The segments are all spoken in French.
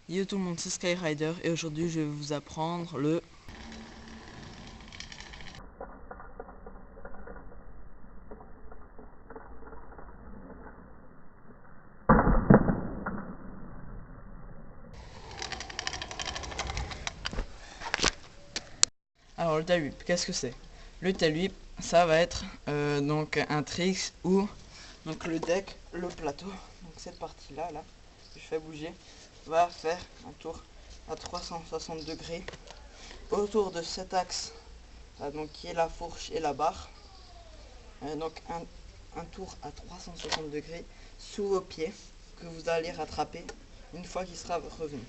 Yo tout le monde, c'est Skyrider et aujourd'hui je vais vous apprendre le... Alors le tail-whip, qu'est-ce que c'est? Le tail-whip, ça va être donc un trick où donc le deck, le plateau, donc cette partie-là, là, que je fais bouger, va faire un tour à 360 degrés autour de cet axe, là, donc qui est la fourche et la barre. Donc un tour à 360 degrés sous vos pieds que vous allez rattraper une fois qu'il sera revenu.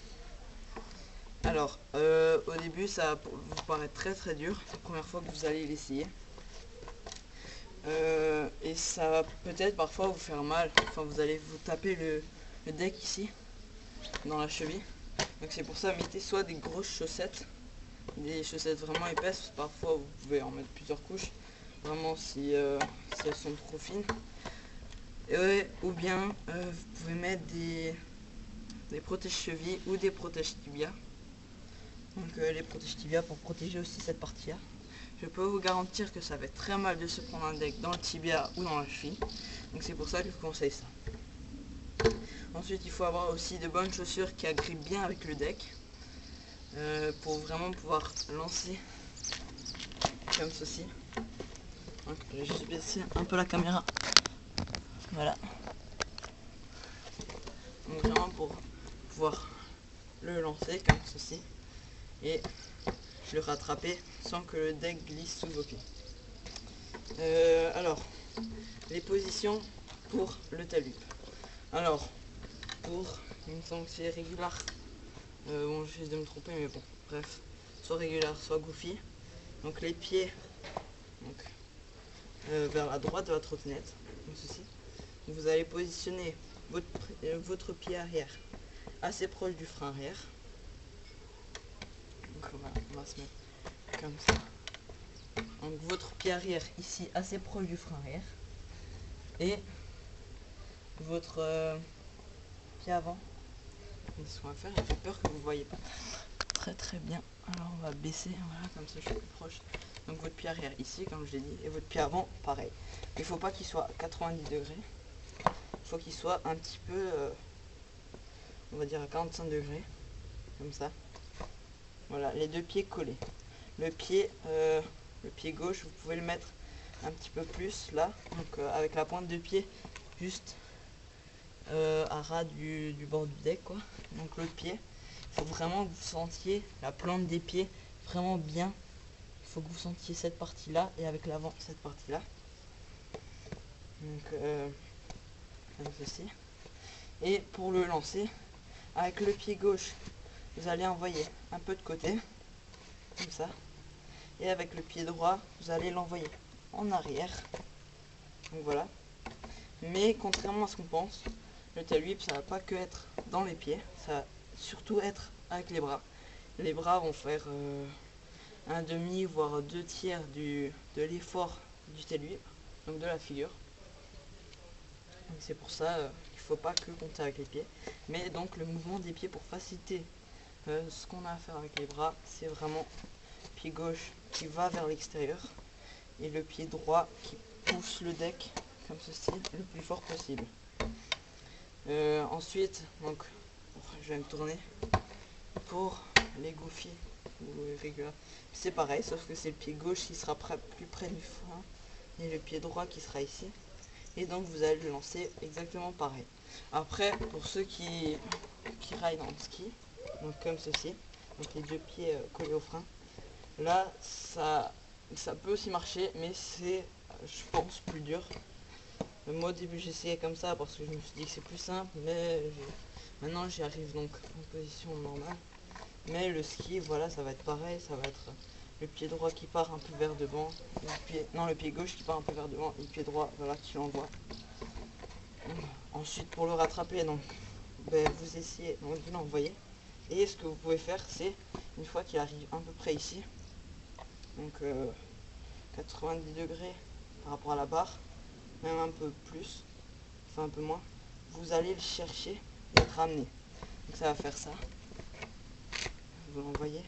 Alors, au début, ça va vous paraître très dur, la première fois que vous allez l'essayer. Et ça va peut-être parfois vous faire mal, enfin vous allez vous taper le deck ici, dans la cheville. Donc c'est pour ça, mettez soit des grosses chaussettes, des chaussettes vraiment épaisses, parfois vous pouvez en mettre plusieurs couches, vraiment si elles sont trop fines. Ou bien vous pouvez mettre des protège-chevilles ou des protège-tibias. Donc les protège-tibias pour protéger aussi cette partie-là. Je peux vous garantir que ça va être très mal de se prendre un deck dans le tibia ou dans la cheville. Donc c'est pour ça que je vous conseille ça. Ensuite il faut avoir aussi de bonnes chaussures qui agrippent bien avec le deck. Pour vraiment pouvoir lancer comme ceci. Donc, je vais juste baisser un peu la caméra. Voilà. Donc vraiment pour pouvoir le lancer comme ceci et le rattraper sans que le deck glisse sous vos pieds. Alors, les positions pour le tail-whip. Alors, il me semble que c'est régulier. Bon, je risque de me tromper, mais bon, bref. Soit régulier, soit goofy. Donc les pieds donc, vers la droite de la trottinette, comme ceci. Vous allez positionner votre pied arrière assez proche du frein arrière. Donc voilà, on va se mettre comme ça. Donc votre pied arrière ici assez proche du frein arrière. Et votre pied avant. Ce qu'on va faire, j'ai peur que vous ne voyez pas très bien. Alors on va baisser, voilà, comme ça je suis plus proche. Donc votre pied arrière ici, comme je l'ai dit, et votre pied avant, pareil. Il ne faut pas qu'il soit à 90 degrés. Il faut qu'il soit un petit peu, on va dire à 45 degrés, comme ça. Voilà, les deux pieds collés. Le pied gauche, vous pouvez le mettre un petit peu plus là, donc avec la pointe de pied juste à ras du bord du deck, quoi. Donc l'autre pied, il faut vraiment que vous sentiez la plante des pieds vraiment bien. Il faut que vous sentiez cette partie là et avec l'avant cette partie là. Donc comme ceci. Et pour le lancer, avec le pied gauche, vous allez envoyer un peu de côté, comme ça. Et avec le pied droit, vous allez l'envoyer en arrière. Donc voilà. Mais contrairement à ce qu'on pense, le tail-whip, ça va pas que être dans les pieds, ça va surtout être avec les bras. Les bras vont faire un demi, voire 2/3 de l'effort du tail-whip, donc de la figure. C'est pour ça qu'il ne faut pas que compter avec les pieds. Mais donc le mouvement des pieds pour faciliter ce qu'on a à faire avec les bras, c'est vraiment pied gauche qui va vers l'extérieur et le pied droit qui pousse le deck comme ceci le plus fort possible. Ensuite, donc, je vais me tourner pour les goofy ou réguliers. C'est pareil, sauf que c'est le pied gauche qui sera plus près du frein et le pied droit qui sera ici. Et donc vous allez le lancer exactement pareil. Après, pour ceux qui raillent dans le ski, donc comme ceci, donc les deux pieds collés au frein, là ça peut aussi marcher, mais c'est, je pense, plus dur. Moi au début j'essayais comme ça parce que je me suis dit que c'est plus simple, mais maintenant j'y arrive donc en position normale. Mais le ski, voilà, ça va être pareil, ça va être le pied droit qui part un peu vers devant, le pied gauche qui part un peu vers devant et le pied droit, voilà, qui l'envoie. Ensuite pour le rattraper, donc vous essayez donc, de l'envoyer. Et ce que vous pouvez faire, c'est une fois qu'il arrive à peu près ici, donc 90 degrés par rapport à la barre, même un peu plus, enfin un peu moins, vous allez le chercher et le ramener. Donc ça va faire ça. vous l'envoyez.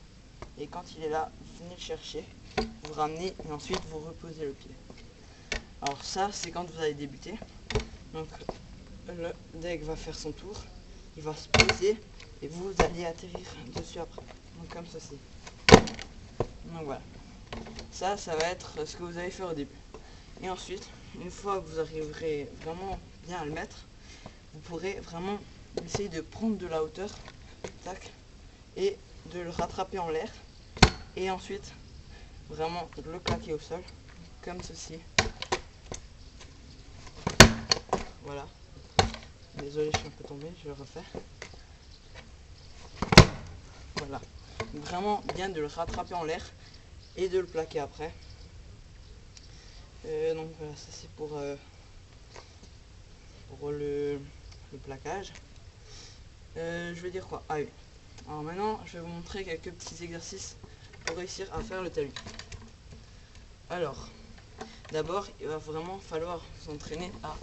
Et quand il est là, vous venez le chercher, vous ramenez et ensuite vous reposez le pied. Alors ça, c'est quand vous allez débuter. Donc le deck va faire son tour, il va se poser et vous allez atterrir dessus après. Donc comme ceci. Donc voilà. Ça va être ce que vous allez faire au début. Et ensuite, une fois que vous arriverez vraiment bien à le mettre, vous pourrez vraiment essayer de prendre de la hauteur, tac, et de le rattraper en l'air. Et ensuite, vraiment le claquer au sol, comme ceci. Voilà. Désolé, je suis un peu tombé, je le refais. Voilà. Donc vraiment bien de le rattraper en l'air et de le plaquer après. Donc voilà, ça c'est pour le plaquage. Je vais dire quoi? Ah oui. Alors maintenant, je vais vous montrer quelques petits exercices pour réussir à faire le talus. Alors, d'abord, il va vraiment falloir s'entraîner à...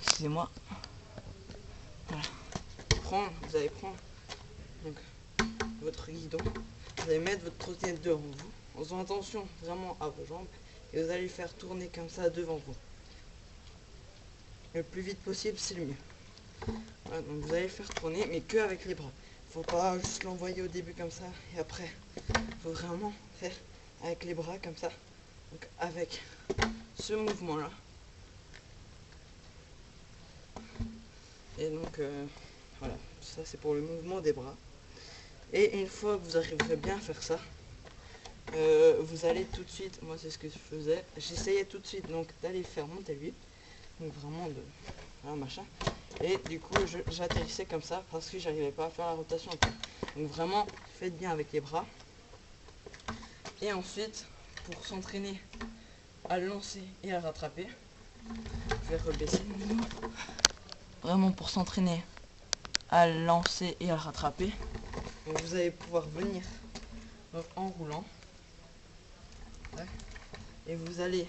Excusez-moi. Voilà. Vous allez prendre donc, votre guidon. Vous allez mettre votre trottinette devant vous, en faisant attention vraiment à vos jambes. Et vous allez le faire tourner comme ça devant vous. Le plus vite possible, c'est le mieux. Voilà, donc vous allez le faire tourner, mais que avec les bras. Faut pas juste l'envoyer au début comme ça et après. Faut vraiment faire avec les bras comme ça. Donc avec ce mouvement là. Et donc voilà, ça c'est pour le mouvement des bras. Et une fois que vous arriverez bien à faire ça, vous allez tout de suite, moi c'est ce que je faisais, j'essayais tout de suite donc d'aller faire monter lui, donc vraiment de voilà, machin. Et du coup j'atterrissais comme ça parce que j'arrivais pas à faire la rotation. Donc vraiment faites bien avec les bras. Et ensuite pour s'entraîner à le lancer et à le rattraper, je vais rebaisser vraiment pour s'entraîner à le lancer et à le rattraper. Donc vous allez pouvoir venir en roulant et vous allez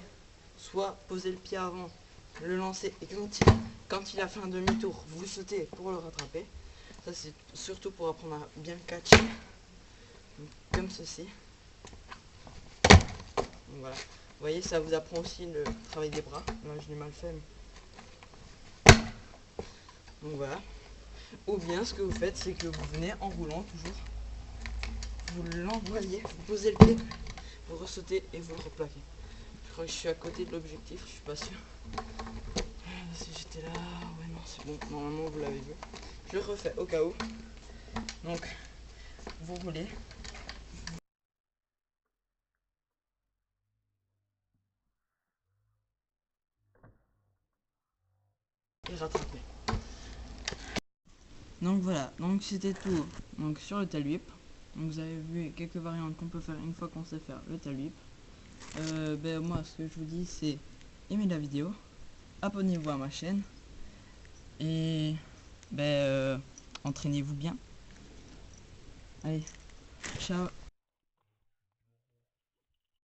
soit poser le pied avant, le lancer et quand il a fait un demi-tour, vous sautez pour le rattraper. Ça c'est surtout pour apprendre à bien catcher. Donc, comme ceci. Donc, voilà. Vous voyez, ça vous apprend aussi le travail des bras. Là je l'ai mal fait. Mais... Donc voilà. Ou bien ce que vous faites, c'est que vous venez en roulant toujours. Vous l'envoyez, vous posez le pied, vous ressautez et vous le replaquez. Je crois que je suis à côté de l'objectif, je suis pas sûr. Si j'étais là, ouais non c'est bon, normalement vous l'avez vu. Je le refais au cas où. Donc vous roulez. Et rattrapez. Donc voilà, donc c'était tout donc sur le tail whip. Donc vous avez vu quelques variantes qu'on peut faire une fois qu'on sait faire le tail whip. Moi ce que je vous dis c'est aimez la vidéo, abonnez-vous à ma chaîne et entraînez-vous bien. Allez, ciao.